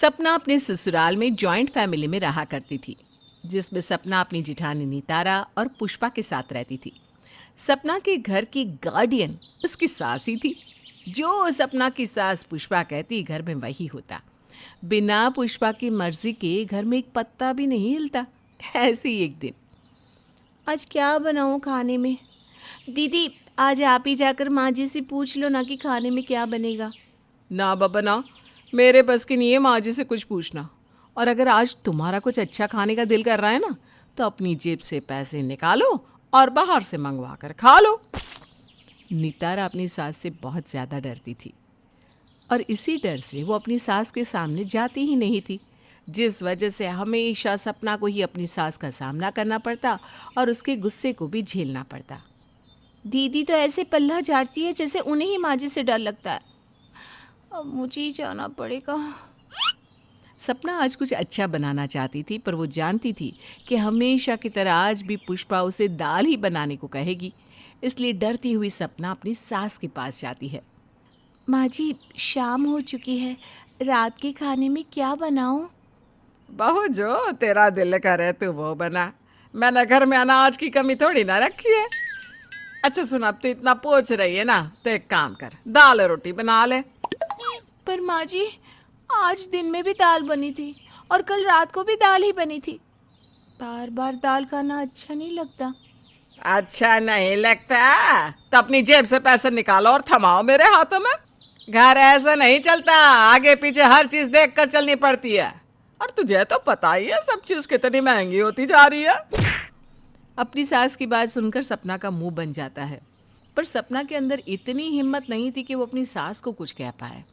सपना अपने ससुराल में जॉइंट फैमिली में रहा करती थी, जिसमें सपना अपनी जिठानी नीतारा और पुष्पा के साथ रहती थी। सपना के घर की गार्डियन उसकी सास ही थी। जो सपना की सास पुष्पा कहती, घर में वही होता। बिना पुष्पा की मर्जी के घर में एक पत्ता भी नहीं हिलता। ऐसे ही एक दिन, आज क्या बनाऊं खाने में? दीदी, आज आप ही जाकर माँ जी से पूछ लो ना कि खाने में क्या बनेगा। ना बाबा ना, मेरे बस की नहीं है माँ जी से कुछ पूछना। और अगर आज तुम्हारा कुछ अच्छा खाने का दिल कर रहा है ना, तो अपनी जेब से पैसे निकालो और बाहर से मंगवा कर खा लो। नितारा अपनी सास से बहुत ज़्यादा डरती थी और इसी डर से वो अपनी सास के सामने जाती ही नहीं थी, जिस वजह से हमेशा सपना को ही अपनी सास का सामना करना पड़ता और उसके गुस्से को भी झेलना पड़ता। दीदी तो ऐसे पल्ला झाड़ती है जैसे उन्हें ही माँ जी से डर लगता है। अब मुझे ही जाना पड़ेगा। सपना आज कुछ अच्छा बनाना चाहती थी, पर वो जानती थी कि हमेशा की तरह आज भी पुष्पा उसे दाल ही बनाने को कहेगी। इसलिए डरती हुई सपना अपनी सास के पास जाती है। माँ जी, शाम हो चुकी है, रात के खाने में क्या बनाऊं? बहू, जो तेरा दिल करे तू वो बना। मैंने घर में अनाज की कमी थोड़ी ना रखी है। अच्छा सुन, अब तो इतना पूछ रही है ना, तो एक काम कर, दाल रोटी बना ले। पर माँ जी, आज दिन में भी दाल बनी थी और कल रात को भी दाल ही बनी थी। बार बार दाल खाना अच्छा नहीं लगता। अच्छा नहीं लगता तो अपनी जेब से पैसे निकालो और थमाओ मेरे हाथों में। घर ऐसा नहीं चलता, आगे पीछे हर चीज देख कर चलनी पड़ती है। और तुझे तो पता ही है सब चीज कितनी महंगी होती जा रही है। अपनी सास की बात सुनकर सपना का मुंह बन जाता है, पर सपना के अंदर इतनी हिम्मत नहीं थी कि वो अपनी सास को कुछ कह पाए।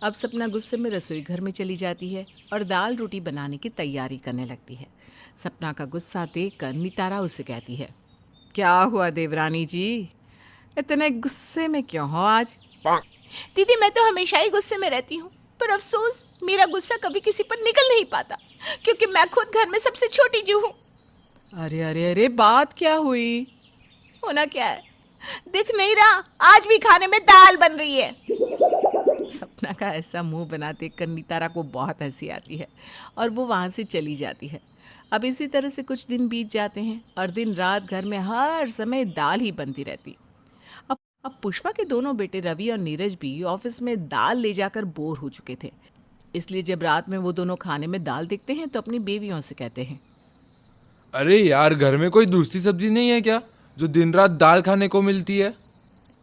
अब सपना गुस्से में रसोई घर में चली जाती है और दाल रोटी बनाने की तैयारी करने लगती है। सपना का गुस्सा देखकर नितारा उससे कहती है, क्या हुआ देवरानी जी, इतने गुस्से में क्यों हो आज? दीदी, मैं तो हमेशा ही गुस्से में रहती हूँ, पर अफसोस मेरा गुस्सा कभी किसी पर निकल नहीं पाता, क्योंकि मैं खुद घर में सबसे छोटी जू हूँ। अरे अरे अरे, बात क्या हुई? होना क्या है, दिख नहीं रहा, आज भी खाने में दाल बन रही है। सपना का ऐसा मुंह बना देखकर नितारा को बहुत हंसी आती है और वो वहाँ से चली जाती है। अब इसी तरह से कुछ दिन बीत जाते हैं और दिन रात घर में हर समय दाल ही बनती रहती। अब पुष्पा के दोनों बेटे रवि और नीरज भी ऑफिस में दाल ले जाकर बोर हो चुके थे। इसलिए जब रात में वो दोनों खाने में दाल देखते हैं तो अपनी बेवियों से कहते हैं, अरे यार, घर में कोई दूसरी सब्जी नहीं है क्या जो दिन रात दाल खाने को मिलती है?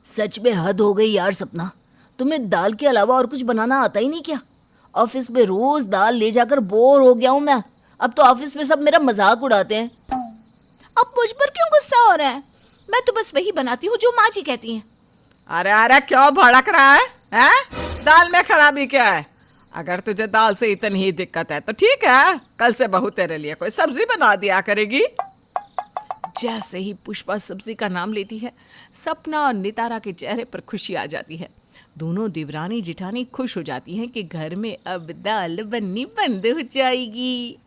सच में हद हो गई यार सपना, तुम्हें दाल के अलावा और कुछ बनाना आता ही नहीं क्या? ऑफिस में रोज दाल ले जाकर बोर हो गया हूँ मैं। अब तो ऑफिस में सब मेरा मजाक उड़ाते हैं। अब मुझ पर क्यों गुस्सा हो रहा है? मैं तो बस वही बनाती हूँ जो माँ जी कहती हैं। अरे अरे, क्यों भड़क रहा है, हैं? दाल में खराबी क्या है? अगर तुझे दाल से इतनी ही दिक्कत है तो ठीक है, कल से बहू तेरे लिए कोई सब्जी बना दिया करेगी। जैसे ही पुष्पा सब्जी का नाम लेती है, सपना और नितारा के चेहरे पर खुशी आ जाती है। दोनों देवरानी जिठानी खुश हो जाती हैं कि घर में अब दाल बननी बंद हो जाएगी।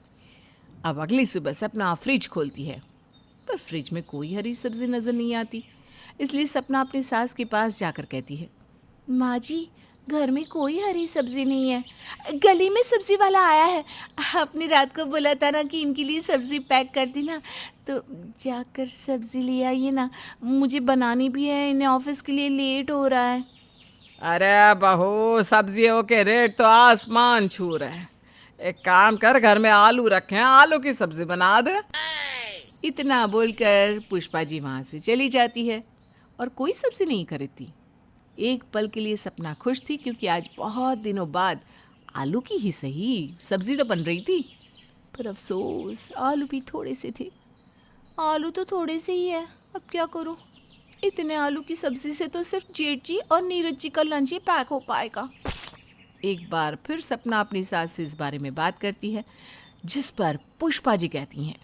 अब अगली सुबह सपना फ्रिज खोलती है, पर फ्रिज में कोई हरी सब्जी नजर नहीं आती। इसलिए सपना अपनी सास के पास जाकर कहती है, माँ जी, घर में कोई हरी सब्जी नहीं है, गली में सब्जी वाला आया है, आपने रात को बोला था ना कि इनके लिए सब्जी पैक कर दी ना, तो जाकर सब्जी ले आइए ना, मुझे बनानी भी है, इन्हें ऑफिस के लिए लेट हो रहा है। अरे बहू, सब्जियों के रेट तो आसमान छू रहे हैं। एक काम कर, घर में आलू रखे हैं, आलू की सब्जी बना दे। इतना बोलकर पुष्पा जी वहाँ से चली जाती है और कोई सब्जी नहीं खरीदती। एक पल के लिए सपना खुश थी, क्योंकि आज बहुत दिनों बाद आलू की ही सही सब्जी तो बन रही थी। पर अफसोस, आलू भी थोड़े से थे। आलू तो थोड़े से ही है, अब क्या करूं? इतने आलू की सब्जी से तो सिर्फ जेठ जी और नीरज जी का लंच ही पैक हो पाएगा। एक बार फिर सपना अपनी सास से इस बारे में बात करती है, जिस पर पुष्पा जी कहती हैं,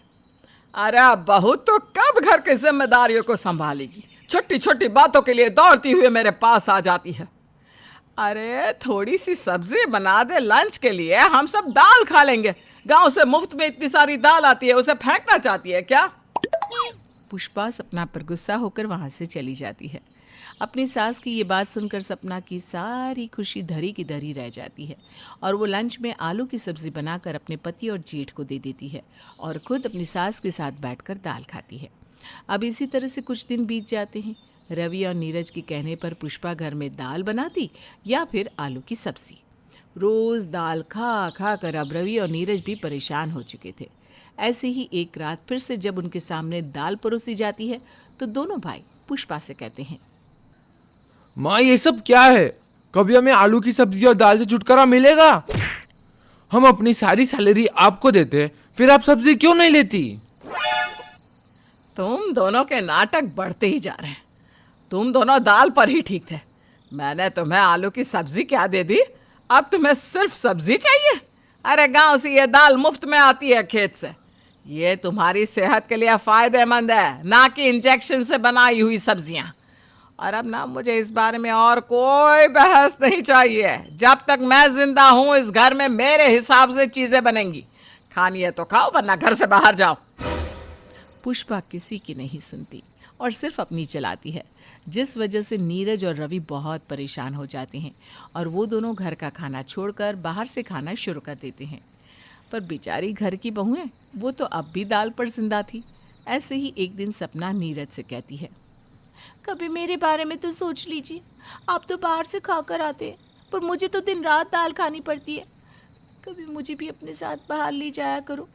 अरे बहू, तो कब घर की जिम्मेदारियों को संभालेगी? छोटी छोटी बातों के लिए दौड़ती हुई मेरे पास आ जाती है। अरे थोड़ी सी सब्जी बना दे, लंच के लिए हम सब दाल खा लेंगे। गांव से मुफ्त में इतनी सारी दाल आती है, उसे फेंकना चाहती है क्या? पुष्पा सपना पर गुस्सा होकर वहां से चली जाती है। अपनी सास की ये बात सुनकर सपना की सारी खुशी धरी की धरी रह जाती है और वो लंच में आलू की सब्जी बनाकर अपने पति और जेठ को दे देती है और खुद अपनी सास के साथ बैठकर दाल खाती है। अब इसी तरह से कुछ दिन बीत जाते हैं। रवि और नीरज के कहने पर पुष्पा घर में दाल बनाती या फिर आलू की सब्जी। रोज दाल खा खा कर अब रवि और नीरज भी परेशान हो चुके थे। ऐसे ही एक रात फिर से जब उनके सामने दाल परोसी जाती है तो दोनों भाई पुष्पा से कहते हैं, माँ ये सब क्या है? कभी हमें आलू की सब्जी और दाल से छुटकारा मिलेगा? हम अपनी सारी सैलरी आपको देते हैं, फिर आप सब्जी क्यों नहीं लेती? तुम दोनों के नाटक बढ़ते ही जा रहे हैं। तुम दोनों दाल पर ही ठीक थे। मैंने तुम्हें आलू की सब्जी क्या दे दी? अब तुम्हें सिर्फ सब्जी चाहिए? अरे गांव से ये दाल मुफ्त में आती है खेत से। ये तुम्हारी सेहत के लिए फायदेमंद है, ना कि इंजेक्शन से बनाई हुई सब्जियां। और अब ना मुझे इस बारे में और कोई बहस नहीं चाहिए। जब तक मैं जिंदा हूं इस घर में मेरे हिसाब से चीजें बनेंगी। खानी है तो खाओ वरना घर से बाहर जाओ। पुष्पा किसी की नहीं सुनती और सिर्फ अपनी चलाती है, जिस वजह से नीरज और रवि बहुत परेशान हो जाते हैं और वो दोनों घर का खाना छोड़कर बाहर से खाना शुरू कर देते हैं। पर बेचारी घर की बहू है, वो तो अब भी दाल पर जिंदा थी। ऐसे ही एक दिन सपना नीरज से कहती है, कभी मेरे बारे में तो सोच लीजिए। आप तो बाहर से खाकर आते हैं, पर मुझे तो दिन रात दाल खानी पड़ती है। कभी मुझे भी अपने साथ बाहर ले जाया करो।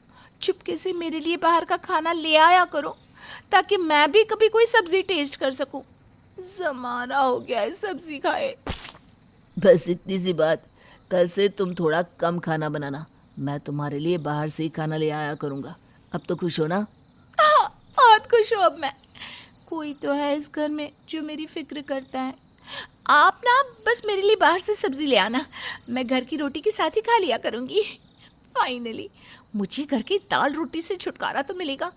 चुपके से मेरे लिए बाहर का खाना ले आया करो, ताकि मैं भी कभी कोई सब्जी टेस्ट कर सकूं। जमाना हो गया है सब्जी खाए। बस इतनी सी बात, कल से तुम थोड़ा कम खाना बनाना। मैं तुम्हारे लिए बाहर से ही खाना ले आया करूँगा। अब तो खुश हो ना? हाँ, बहुत खुश हूँ अब मैं। कोई तो है इस घर में जो मेरी फिक्र करता है। आप ना बस मेरे लिए बाहर से सब्जी ले आना, मैं घर की रोटी के साथ ही खा लिया करूँगी। फाइनली मुझे घर की दाल रोटी से छुटकारा तो मिलेगा।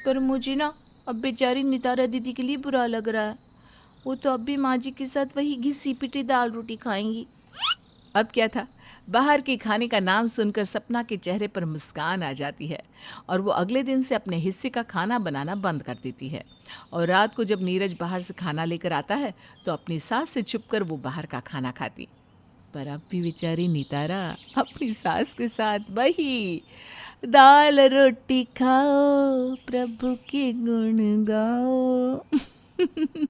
पर मुझे ना अब बेचारी नितारा दीदी के लिए बुरा लग रहा है। वो तो अब भी माँ जी के साथ वही घिसी पिटी दाल रोटी खाएंगी। अब क्या था, बाहर के खाने का नाम सुनकर सपना के चेहरे पर मुस्कान आ जाती है और वो अगले दिन से अपने हिस्से का खाना बनाना बंद कर देती है। और रात को जब नीरज बाहर से खाना लेकर आता है तो अपनी सास से छुपकर वो बाहर का खाना खाती। पर अब भी बेचारी नितारा अपनी सास के साथ वही दाल रोटी खाओ, प्रभु के गुण गाओ।